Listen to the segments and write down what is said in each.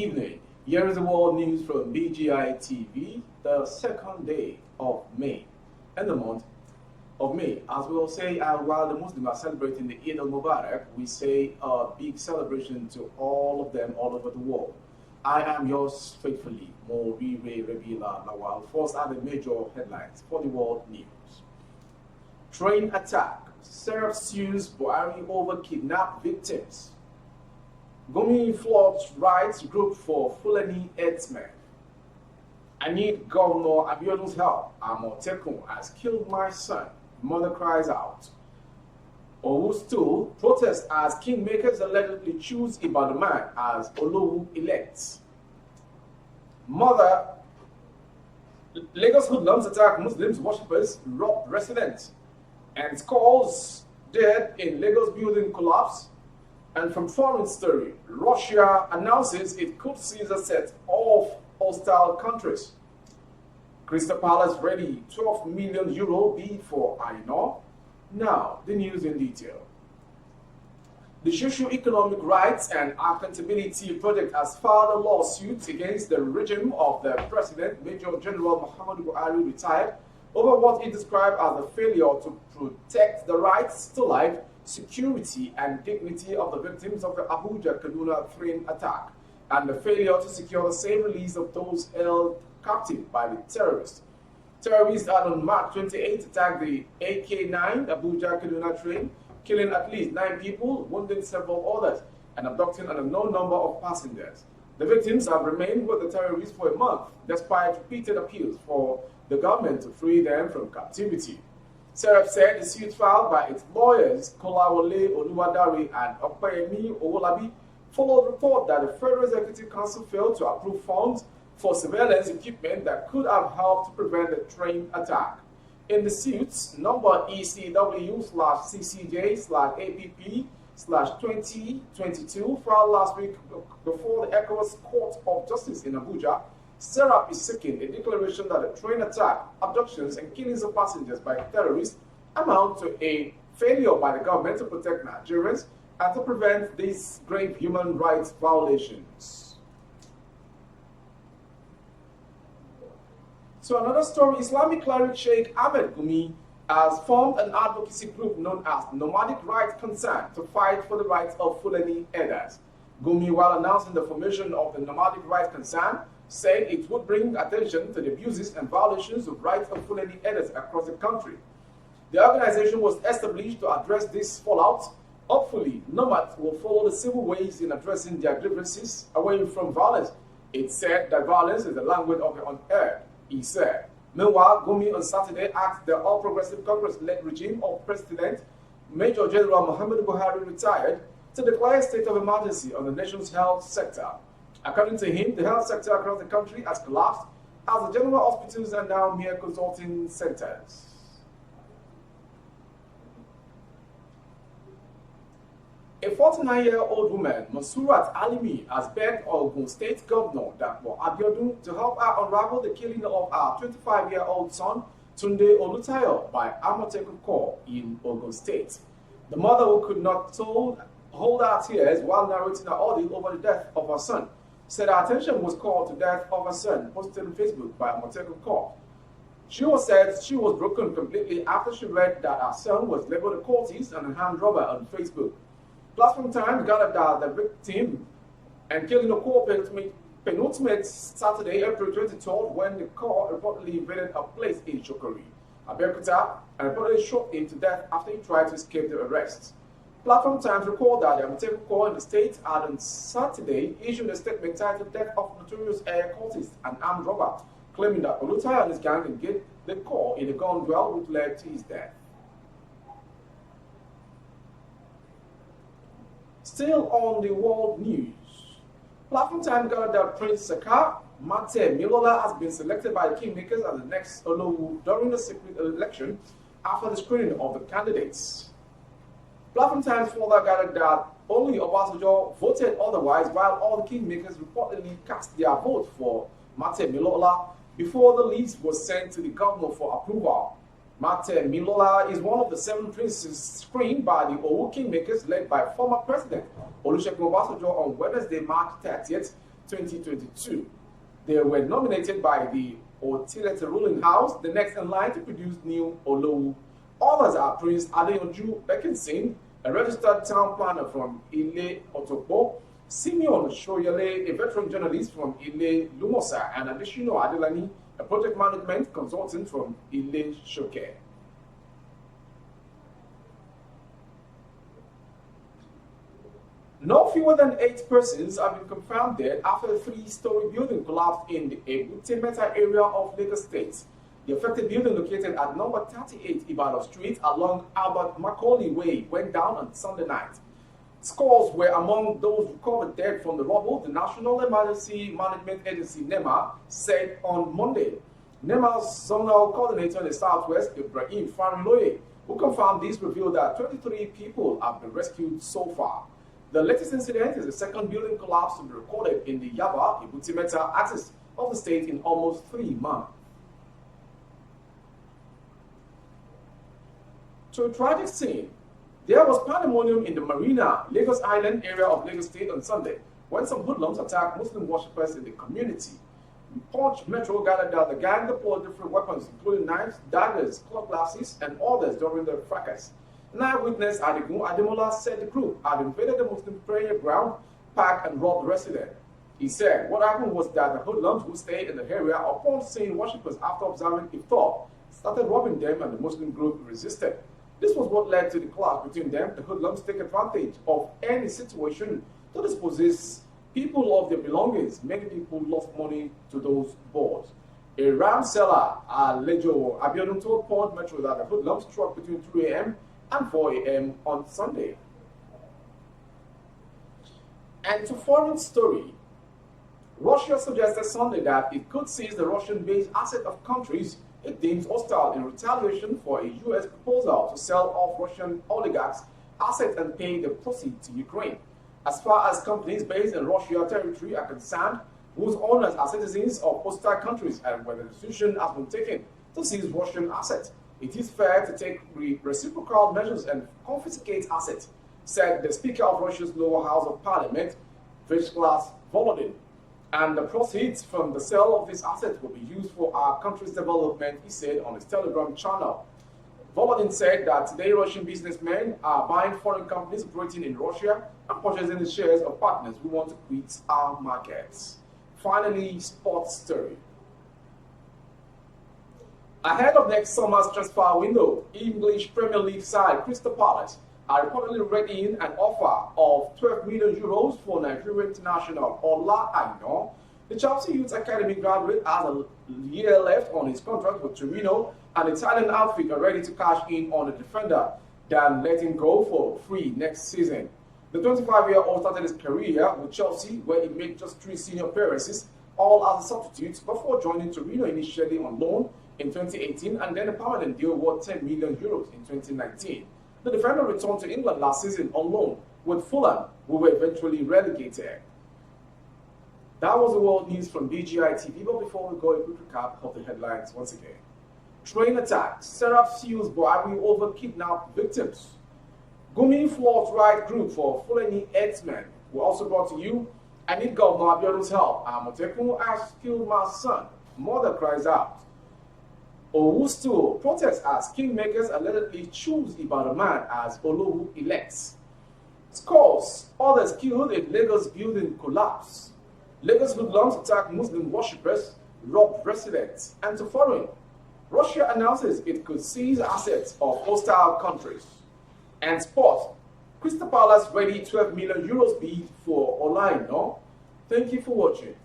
evening. Here is the world news from BGI TV, the second day of May, and the month of May. As we all say, while the Muslims are celebrating the Eid al-Mubarak, we say a big celebration to all of them all over the world. I am yours faithfully, Morire Rebila Lawal. First are the major headlines for the world news. Train attack. Seraph sues Buhari over kidnapped victims. Gumi floods rights group for Fulani herdsmen. I need Governor Abiodun's help. Amotekun has killed my son. Mother cries out. Owu stool protests as kingmakers allegedly choose Ibadan as Olowu elects. Mother, Lagos hoodlums attack Muslims worshippers, rob residents, and scores dead in Lagos building collapse. And from foreign story, Russia announces it could seize a set of hostile countries. Crystal Palace ready, €12 million bid for Aino. Now, the news in detail. The Socio-Economic Rights and Accountability Project has filed a lawsuit against the regime of the President, Major General Muhammadu Buhari, retired, over what it described as a failure to protect the rights to life, security, and dignity of the victims of the Abuja-Kaduna train attack, and the failure to secure the safe release of those held captive by the terrorists. Terrorists had on March 28 attacked the AK-9 Abuja-Kaduna train, killing at least 9 people, wounding several others, and abducting an unknown number of passengers. The victims have remained with the terrorists for a month, despite repeated appeals for the government to free them from captivity. Seraph said the suit filed by its lawyers, Kolawole Oluwadari and Opeyemi Owolabi, followed report that the Federal Executive Council failed to approve funds for surveillance equipment that could have helped to prevent the train attack. In the suits, number ECW/CCJ/APP/2022, filed last week before the ECOWAS Court of Justice in Abuja, Seraph is seeking a declaration that the train attack, abductions, and killings of passengers by terrorists amount to a failure by the government to protect Nigerians and to prevent these grave human rights violations. So another story, Islamic cleric Sheikh Ahmed Gumi has formed an advocacy group known as Nomadic Rights Concern to fight for the rights of Fulani herders. Gumi, while announcing the formation of the Nomadic Rights Concern, said it would bring attention to the abuses and violations of rights of Fulani herders across the country. The organization was established to address this fallout. Hopefully, nomads will follow the civil ways in addressing their grievances away from violence. It said that violence is the language of the unerred, he said. Meanwhile, Gumi on Saturday asked the All Progressive Congress-led regime of President Major General Muhammadu Buhari, retired, to declare a state of emergency on the nation's health sector. According to him, the health sector across the country has collapsed as the general hospitals are now mere consulting centers. A 49-year-old woman, Mansurat Alimi, has begged Ogun State Governor Dapo Abiodun to help her unravel the killing of her 25-year-old son, Tunde Olutayo, by Amotekun in Ogun State. The mother, who could not hold her tears while narrating her ordeal over the death of her son, said her attention was called to the death of her son, posted on Facebook by Amotekun. She said she was broken completely after she read that her son was labeled a cultist and a hand robber on Facebook. Platform Times gathered that the victim and killing Okoro penultimate Saturday, April 23rd, when the car reportedly invaded a place in Shokori, Abeokuta, and reportedly shot him to death after he tried to escape the arrest. Platform Times recalled that the Amotekun in the state had on Saturday issued a statement titled "Death of Notorious Air Cultist and Armed Robber," claiming that Olutayo and his gang engaged the core in a gun duel which led to his death. Still on the world news, Platform Time gathered that Prince Saka Mate Milola has been selected by the kingmakers as the next Olowu during the secret election after the screening of the candidates. Platform Times further gathered that only Obasanjo voted otherwise, while all the kingmakers reportedly cast their vote for Mate Milola before the list was sent to the governor for approval. Mate Milola is one of the 7 princes screened by the Owu kingmakers led by former President Olusegun Obasanjo on Wednesday, March 30th, 2022. They were nominated by the Otilete ruling house, the next in line to produce new Olowu. Others are Prince Adeyanju Beckinson, a registered town planner from Ile Otokpo, Simeon Shoyele, a veteran journalist from Ile Lumosa, and Additional Adelani, a project management consultant from Ile Shoke. No fewer than 8 persons have been confirmed dead after a 3-story building collapsed in the Amotekun area of Lagos State. The affected building, located at number 38 Ibadan Street along Albert Macaulay Way, went down on Sunday night. Scores were among those recovered dead from the rubble, the National Emergency Management Agency (NEMA) said on Monday. NEMA's zonal coordinator in the Southwest, Ibrahim Fariloye, who confirmed this, revealed that 23 people have been rescued so far. The latest incident is the second building collapse to be recorded in the Yaba, Ibutimeta axis of the state in almost 3 months. To a tragic scene, there was pandemonium in the Marina, Lagos Island area of Lagos State on Sunday when some hoodlums attacked Muslim worshippers in the community. Punch Metro gathered that the gang deployed different weapons, including knives, daggers, cutlasses, and others during the fracas. An eyewitness, Adegun Ademola, said the group had invaded the Muslim prayer ground, park, and robbed the resident. He said what happened was that the hoodlums who stayed in the area, upon seeing worshippers after observing iftar, started robbing them, and the Muslim group resisted. This was what led to the clash between them. The hoodlums take advantage of any situation to dispossess people of their belongings. Many people lost money to those boards. A ram seller, Lejo Abiodun, told Punch Metro that the hoodlums struck between 3 a.m. and 4 a.m. on Sunday. And to foreign story, Russia suggested Sunday that it could seize the Russian-based asset of countries it deems hostile in retaliation for a U.S. proposal to sell off Russian oligarchs' assets and pay the proceeds to Ukraine. As far as companies based in Russia territory are concerned, whose owners are citizens of hostile countries, and where the decision has been taken to seize Russian assets, it is fair to take reciprocal measures and confiscate assets, said the Speaker of Russia's lower house of parliament, Vyacheslav Volodin. And the proceeds from the sale of these assets will be used for our country's development, he said on his Telegram channel. Volodin said that today Russian businessmen are buying foreign companies operating in Russia and purchasing the shares of partners who want to quit our markets. Finally, sports story. Ahead of next summer's transfer window, English Premier League side Crystal Palace are reportedly readying an offer of 12 million euros for Nigerian international Ola Aina. The Chelsea Youth Academy graduate has a year left on his contract with Torino, and the Italian outfit are ready to cash in on the defender than letting go for free next season. The 25-year-old started his career with Chelsea, where he made just 3 senior appearances, all as a substitute, before joining Torino initially on loan in 2018 and then a permanent deal worth 10 million euros in 2019. The defender returned to England last season on loan with Fulham, who were eventually relegated. That was the world news from BGI TV, but before we go, a quick recap of the headlines once again. Train attack, Seraph sues Buhari over kidnapped victims. Gumi fought right group for Fulani X-Men. We're also brought to you, I need Governor Abiodun's help. Amotekun has killed my son. Mother cries out. Owustu protests as kingmakers allegedly choose Ibadan man as Olowu elects. Scores, others killed in Lagos building collapse. Lagos hoodlums attack Muslim worshippers, rob residents. And to foreign, Russia announces it could seize assets of hostile countries. And sport, Crystal Palace ready 12 million euros bid for Olaino. Thank you for watching.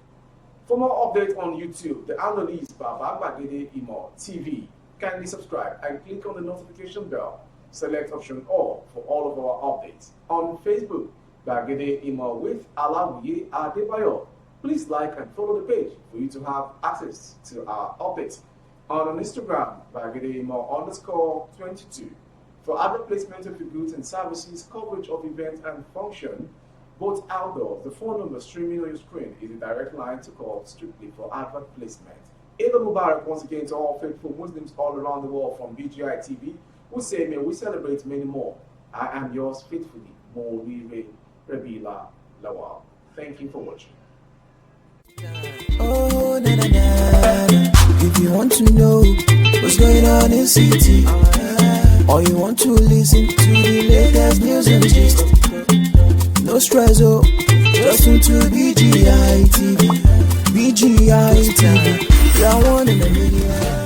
For more updates on YouTube, the handle is Baba Bagede Imo TV. Kindly subscribe and click on the notification bell. Select option all for all of our updates. On Facebook, Bagede Imo with Alawiye Adebayo. Please like and follow the page for you to have access to our updates. On Instagram, Bagede Imo _22. For advert placement of your goods and services, coverage of events and function, both outdoors, the phone number streaming on your screen is a direct line to call strictly for advert placement. Eid Mubarak once again to all faithful Muslims all around the world from BGI TV, who say, may we celebrate many more. I am yours faithfully, Mawire Rabila Lawal. Thank you for watching. na na na. If you want to know what's going on in city, or you want to listen to the latest news and gist, no stress, oh, just tune to BGI TV. BGI TV, you're one in a million.